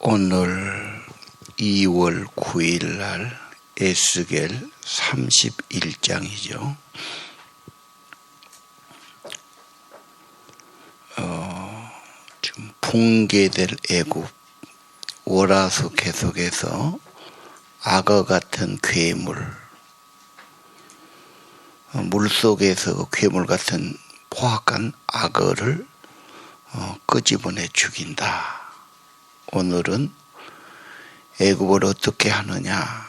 오늘 2월 9일 날 에스겔 31장이죠. 지금 붕괴될 애굽, 오라수 계속해서 악어 같은 괴물, 물속에서 괴물 같은 포악한 악어를 끄집어내 죽인다. 오늘은 애굽을 어떻게 하느냐.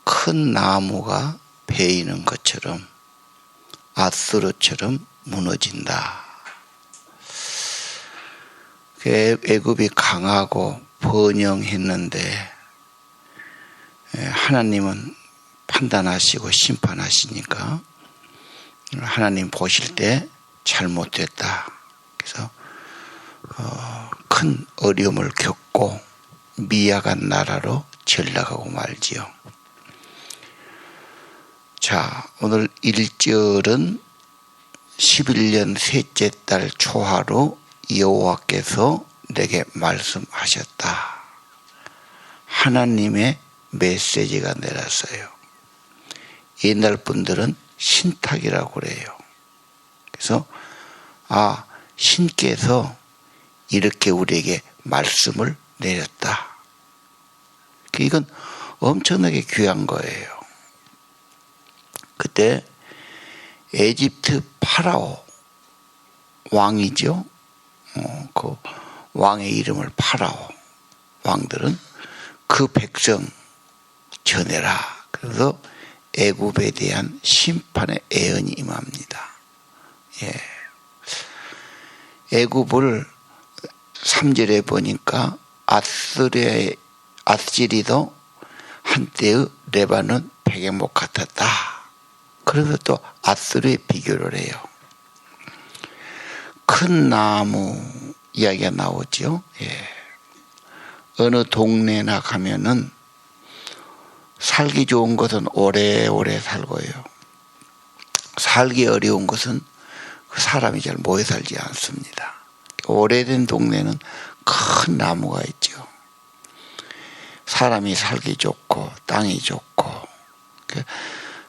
큰 나무가 베이는 것처럼 아수르처럼 무너진다. 애굽이 강하고 번영했는데 하나님은 판단하시고 심판하시니까 하나님 보실 때 잘못됐다. 그래서 큰 어려움을 겪고 미약한 나라로 전락하고 말지요. 자, 오늘 1절은 11년 셋째 달 초하루 여호와께서 내게 말씀하셨다. 하나님의 메시지가 내렸어요. 옛날 분들은 신탁이라고 그래요. 그래서 신께서 이렇게 우리에게 말씀을 내렸다. 이건 엄청나게 귀한 거예요. 그때 에집트 파라오 왕이죠. 그 왕의 이름을 파라오. 왕들은 그 백성 전해라. 그래서 애굽에 대한 심판의 예언이 임합니다. 애굽을 3절에 보니까 아스리도 한때의 레바논 베개목 같았다. 그래서 또 아스르에 비교를 해요. 큰 나무 이야기가 나오죠. 어느 동네나 가면은 살기 좋은 것은 오래오래 살고요. 살기 어려운 것은 사람이 잘 모여 살지 않습니다. 오래된 동네는 큰 나무가 있죠. 사람이 살기 좋고 땅이 좋고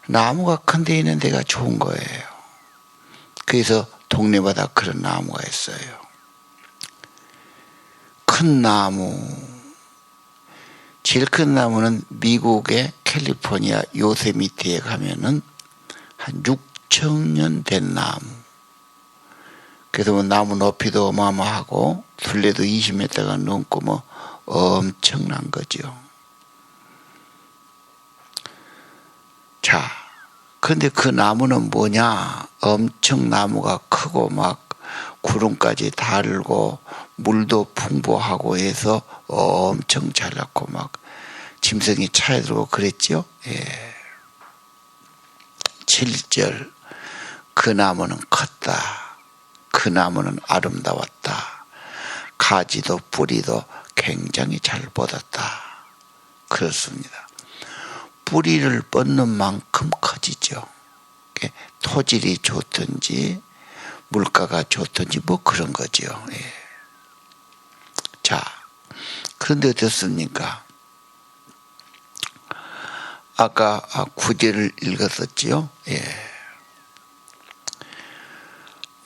나무가 큰 데 있는 데가 좋은 거예요. 그래서 동네마다 그런 나무가 있어요. 큰 나무, 제일 큰 나무는 미국의 캘리포니아 요세미티에 가면은 한 6,000년 된 나무. 그래서 나무 높이도 어마어마하고 둘레도 20m가 넘고 엄청난 거죠. 자, 근데 그 나무는 뭐냐? 엄청 나무가 크고 막 구름까지 달고 물도 풍부하고 해서 엄청 자랐고 막 짐승이 차에 들고 그랬죠. 7절 그 나무는 컸다. 그 나무는 아름다웠다. 가지도 뿌리도 굉장히 잘 뻗었다. 그렇습니다. 뿌리를 뻗는 만큼 커지죠. 토질이 좋든지 물가가 좋든지 그런 거죠. 자, 그런데 어떻습니까? 아까 9절을 읽었었지요.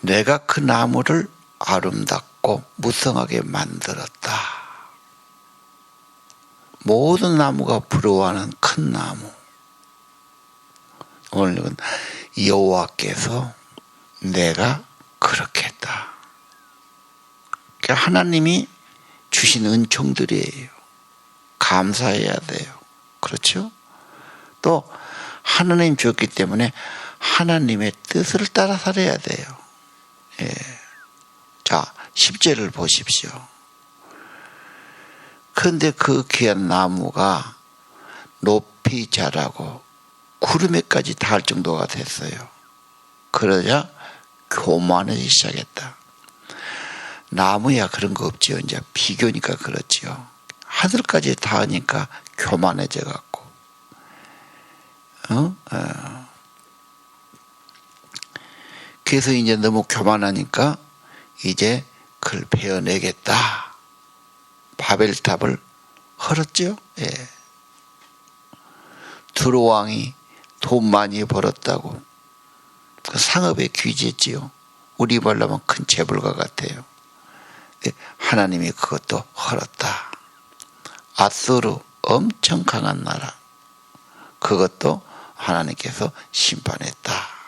내가 그 나무를 아름답고 무성하게 만들었다. 모든 나무가 부러워하는 큰 나무. 오늘은 여호와께서 내가 그렇게 했다. 하나님이 주신 은총들이에요. 감사해야 돼요. 그렇죠? 또 하나님 주었기 때문에 하나님의 뜻을 따라 살아야 돼요. 자, 10절을 보십시오. 그런데 그 귀한 나무가 높이 자라고 구름에까지 닿을 정도가 됐어요. 그러자 교만하기 시작했다. 나무야 그런 거 없지요. 이제 비교니까 그렇지요. 하늘까지 닿으니까 교만해져 갖고. 그래서 이제 너무 교만하니까 이제 그걸 베어내겠다. 바벨탑을 헐었죠. 예. 두로 왕이 돈 많이 벌었다고 그 상업에 귀재지요. 우리 말로면 큰 재벌가 같아요. 하나님이 그것도 헐었다. 아수르 엄청 강한 나라, 그것도 하나님께서 심판했다.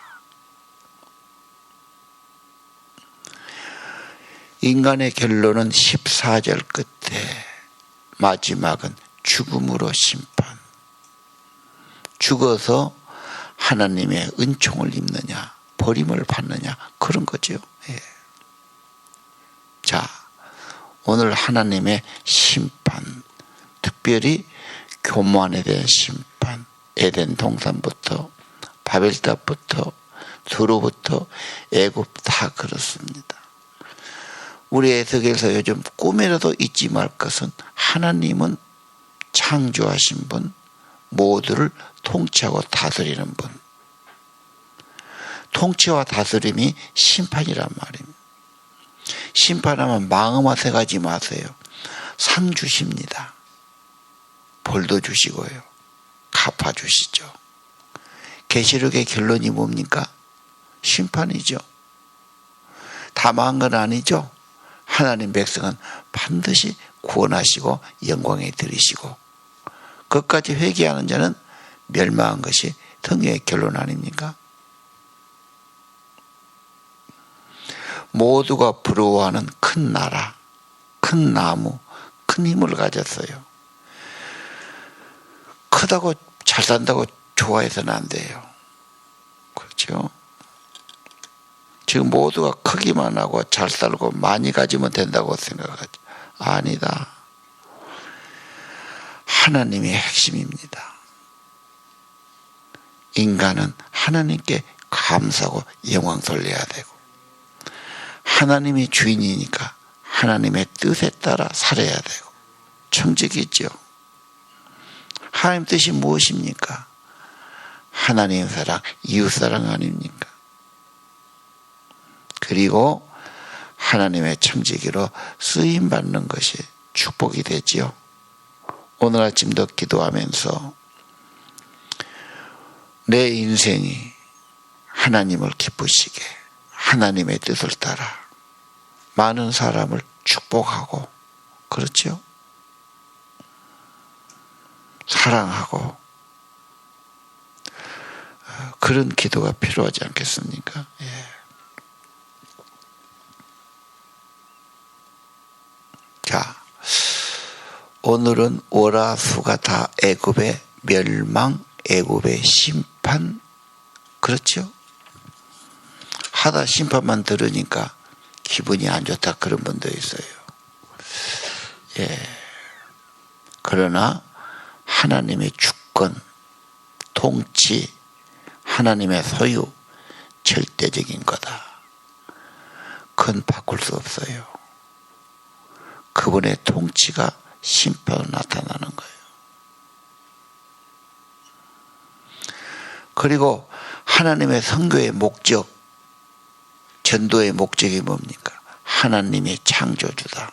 인간의 결론은 14절 끝에 마지막은 죽음으로 심판. 죽어서 하나님의 은총을 입느냐 버림을 받느냐 그런 거죠. 예. 자, 오늘 하나님의 심판, 특별히 교만에 대한 심판, 에덴 동산부터 바벨탑부터 두로부터 애굽 다 그렇습니다. 우리 에스겔서 요즘 꿈에라도 잊지 말 것은 하나님은 창조하신 분, 모두를 통치하고 다스리는 분. 통치와 다스림이 심판이란 말입니다. 심판하면 마음아세 가지 마세요. 상 주십니다. 벌도 주시고요. 갚아주시죠. 계시록의 결론이 뭡니까? 심판이죠. 다 망한 건 아니죠. 하나님 백성은 반드시 구원하시고 영광에 들이시고 그것까지 회개하는 자는 멸망한 것이 성경의 결론 아닙니까? 모두가 부러워하는 큰 나라, 큰 나무, 큰 힘을 가졌어요. 크다고 잘 산다고 좋아해서는 안 돼요. 그렇죠? 지금 모두가 크기만 하고 잘 살고 많이 가지면 된다고 생각하죠. 아니다. 하나님이 핵심입니다. 인간은 하나님께 감사하고 영광 돌려야 되고 하나님이 주인이니까 하나님의 뜻에 따라 살아야 되고 청직이죠. 하나님 뜻이 무엇입니까? 하나님 사랑, 이웃 사랑 아닙니까? 그리고 하나님의 청지기로 쓰임받는 것이 축복이 되지요. 오늘 아침도 기도하면서 내 인생이 하나님을 기쁘시게 하나님의 뜻을 따라 많은 사람을 축복하고 그렇죠? 사랑하고 그런 기도가 필요하지 않겠습니까? 예. 자, 오늘은 월화수가 다 애굽의 멸망, 애굽의 심판, 그렇죠? 하다 심판만 들으니까 기분이 안 좋다 그런 분도 있어요. 예. 그러나 하나님의 주권, 통치, 하나님의 소유 절대적인 거다. 그건 바꿀 수 없어요. 그분의 통치가 심판으로 나타나는 거예요. 그리고 하나님의 선교의 목적, 전도의 목적이 뭡니까? 하나님이 창조주다.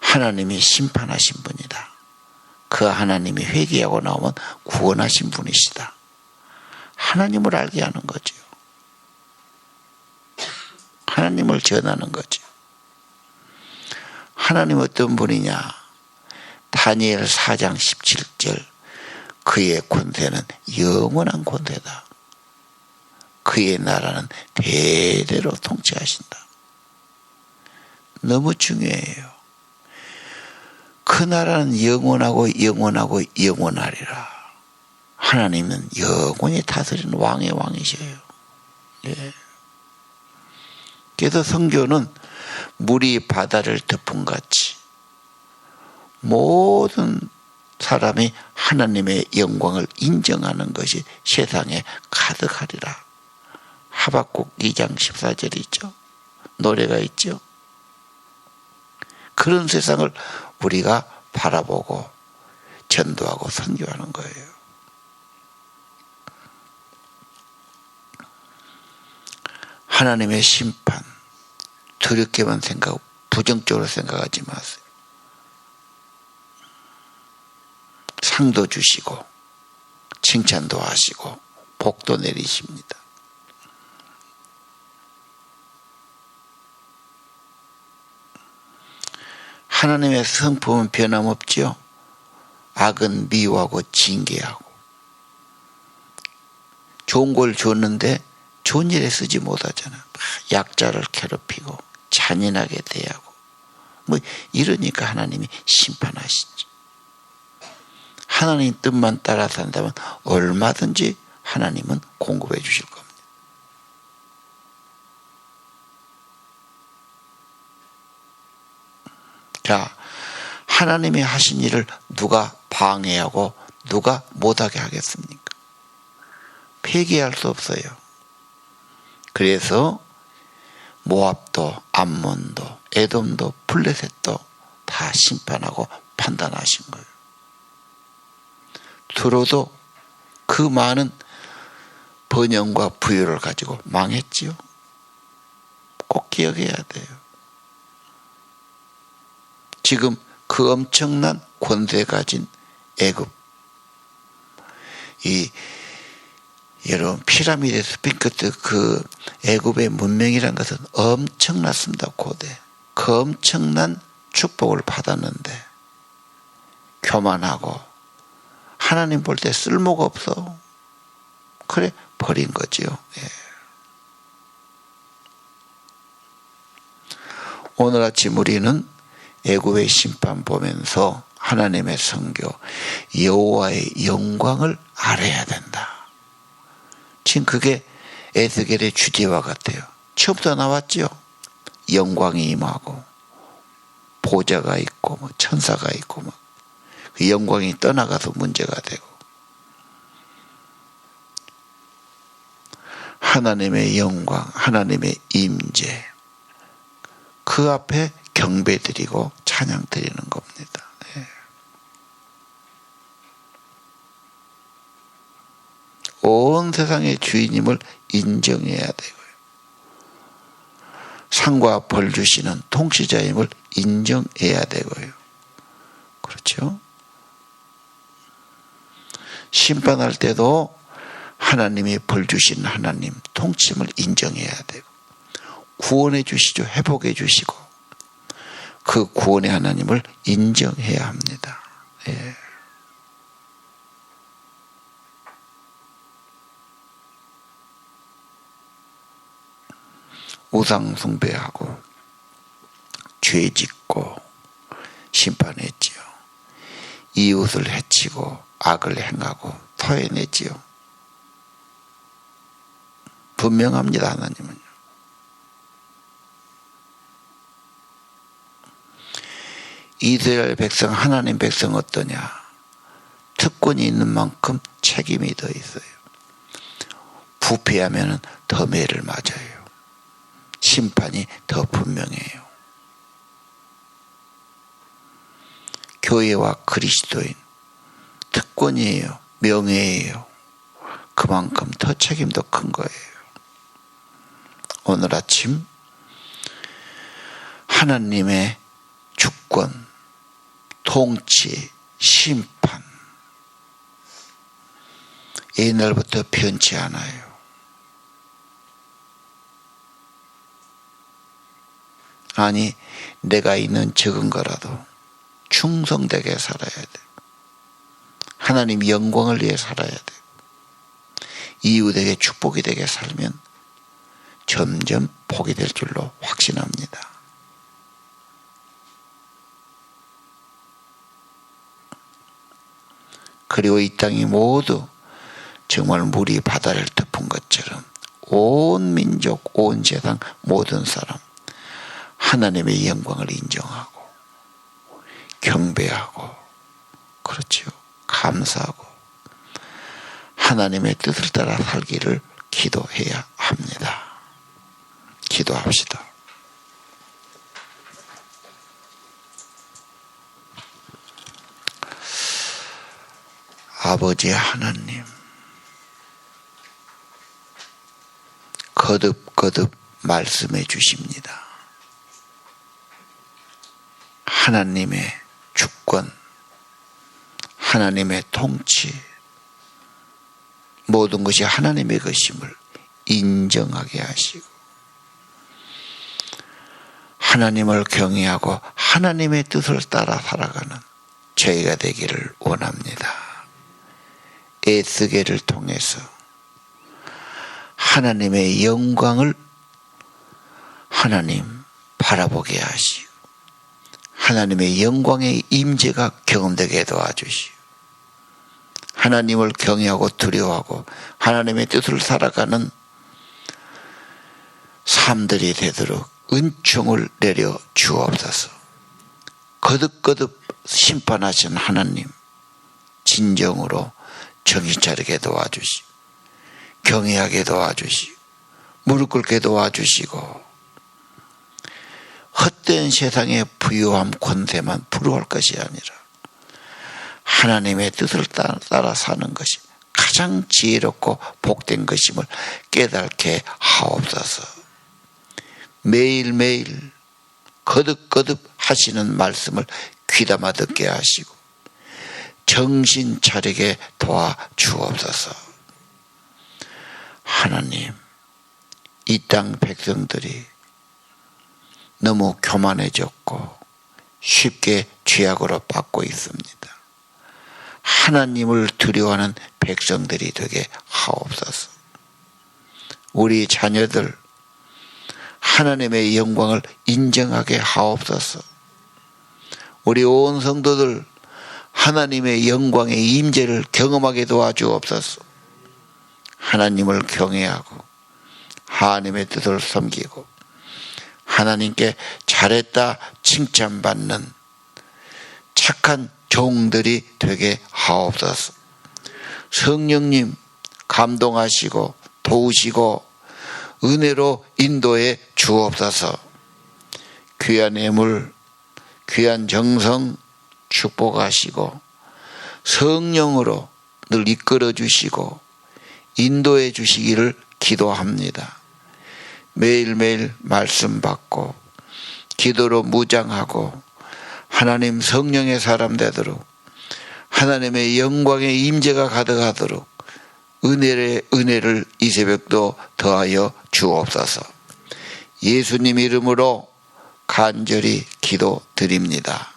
하나님이 심판하신 분이다. 그 하나님이 회개하고 나오면 구원하신 분이시다. 하나님을 알게 하는 거죠. 하나님을 전하는 거죠. 하나님 어떤 분이냐? 다니엘 4장 17절 그의 권세는 영원한 권세다. 그의 나라는 대대로 통치하신다. 너무 중요해요. 그 나라는 영원하고 영원하고 영원하리라. 하나님은 영원히 다스리는 왕의 왕이셔요. 예. 그래서 성경은 물이 바다를 덮음같이 모든 사람이 하나님의 영광을 인정하는 것이 세상에 가득하리라. 하박국 2장 14절이 있죠. 노래가 있죠. 그런 세상을 우리가 바라보고 전도하고 선교하는 거예요. 하나님의 심판 두렵게만 생각하고 부정적으로 생각하지 마세요. 상도 주시고 칭찬도 하시고 복도 내리십니다. 하나님의 성품은 변함없지요. 악은 미워하고 징계하고. 좋은 걸 줬는데 좋은 일에 쓰지 못하잖아. 약자를 괴롭히고 잔인하게 대하고 뭐 이러니까 하나님이 심판하시죠. 하나님 뜻만 따라 산다면 얼마든지 하나님은 공급해 주실 겁니다. 자, 하나님이 하신 일을 누가 방해하고 누가 못하게 하겠습니까? 폐기할 수 없어요. 그래서 모압도 암몬도 에돔도 블레셋도 다 심판하고 판단하신 거예요. 두로도 그 많은 번영과 부유를 가지고 망했지요. 꼭 기억해야 돼요. 지금 그 엄청난 권세 가진 애굽, 여러분 피라미드 스핑크스 그 애굽의 문명이란 것은 엄청났습니다. 고대. 그 엄청난 축복을 받았는데 교만하고 하나님 볼 때 쓸모가 없어. 그래 버린 거지요. 예. 오늘 아침 우리는 애굽의 심판 보면서 하나님의 성교 여호와의 영광을 알아야 된다. 지금 그게 에스겔의 주제와 같아요. 처음부터 나왔죠. 영광이 임하고 보좌가 있고 뭐 천사가 있고 뭐 그 영광이 떠나가서 문제가 되고 하나님의 영광, 하나님의 임재 그 앞에 경배드리고 찬양드리는 겁니다. 네. 온 세상의 주인임을 인정해야 되고요. 상과 벌 주시는 통치자임을 인정해야 되고요. 그렇죠? 심판할 때도 하나님이 벌 주신 하나님 통치임을 인정해야 되고 구원해 주시죠. 회복해 주시고 그 구원의 하나님을 인정해야 합니다. 예. 우상 숭배하고 죄 짓고 심판했지요. 이웃을 해치고 악을 행하고 토해내지요. 분명합니다. 하나님은요. 이스라엘 백성, 하나님 백성 어떠냐? 특권이 있는 만큼 책임이 더 있어요. 부패하면 더 매를 맞아요. 심판이 더 분명해요. 교회와 그리스도인 특권이에요. 명예예요. 그만큼 더 책임도 큰 거예요. 오늘 아침 하나님의 주권, 통치, 심판 옛날부터 변치 않아요. 아니 내가 있는 적은 거라도 충성되게 살아야 돼. 하나님 영광을 위해 살아야 돼. 이웃에게 축복이 되게 살면 점점 복이 될 줄로 확신합니다. 그리고 이 땅이 모두 정말 물이 바다를 덮은 것처럼 온 민족, 온 세상 모든 사람 하나님의 영광을 인정하고 경배하고 그렇죠. 감사하고 하나님의 뜻을 따라 살기를 기도해야 합니다. 기도합시다. 아버지 하나님, 거듭거듭 말씀해 주십니다. 하나님의 주권, 하나님의 통치, 모든 것이 하나님의 것임을 인정하게 하시고 하나님을 경외하고 하나님의 뜻을 따라 살아가는 저희가 되기를 원합니다. 에스겔을 통해서 하나님의 영광을 하나님 바라보게 하시고 하나님의 영광의 임재가 경험되게 도와주시고 하나님을 경외하고 두려워하고 하나님의 뜻을 살아가는 삶들이 되도록 은총을 내려 주옵소서. 거듭거듭 심판하신 하나님 진정으로 정신 차리게 도와주시고 경외하게 도와주시고 무릎 꿇게 도와주시고 헛된 세상의 부유함 권세만 부러워할 것이 아니라 하나님의 뜻을 따라 사는 것이 가장 지혜롭고 복된 것임을 깨닫게 하옵소서. 매일매일 거듭거듭 하시는 말씀을 귀담아 듣게 하시고 정신 차리게 도와주옵소서. 하나님, 이 땅 백성들이 너무 교만해졌고 쉽게 죄악으로 빠고 있습니다. 하나님을 두려워하는 백성들이 되게 하옵소서. 우리 자녀들 하나님의 영광을 인정하게 하옵소서. 우리 온 성도들 하나님의 영광의 임재를 경험하게 도와주옵소서. 하나님을 경외하고 하나님의 뜻을 섬기고 하나님께 잘했다 칭찬받는 착한 종들이 되게 하옵소서. 성령님 감동하시고 도우시고 은혜로 인도해 주옵소서. 귀한 예물, 귀한 정성 축복하시고 성령으로 늘 이끌어 주시고 인도해 주시기를 기도합니다. 매일매일 말씀 받고 기도로 무장하고 하나님 성령의 사람 되도록 하나님의 영광의 임재가 가득하도록 은혜를 이 새벽도 더하여 주옵소서. 예수님 이름으로 간절히 기도드립니다.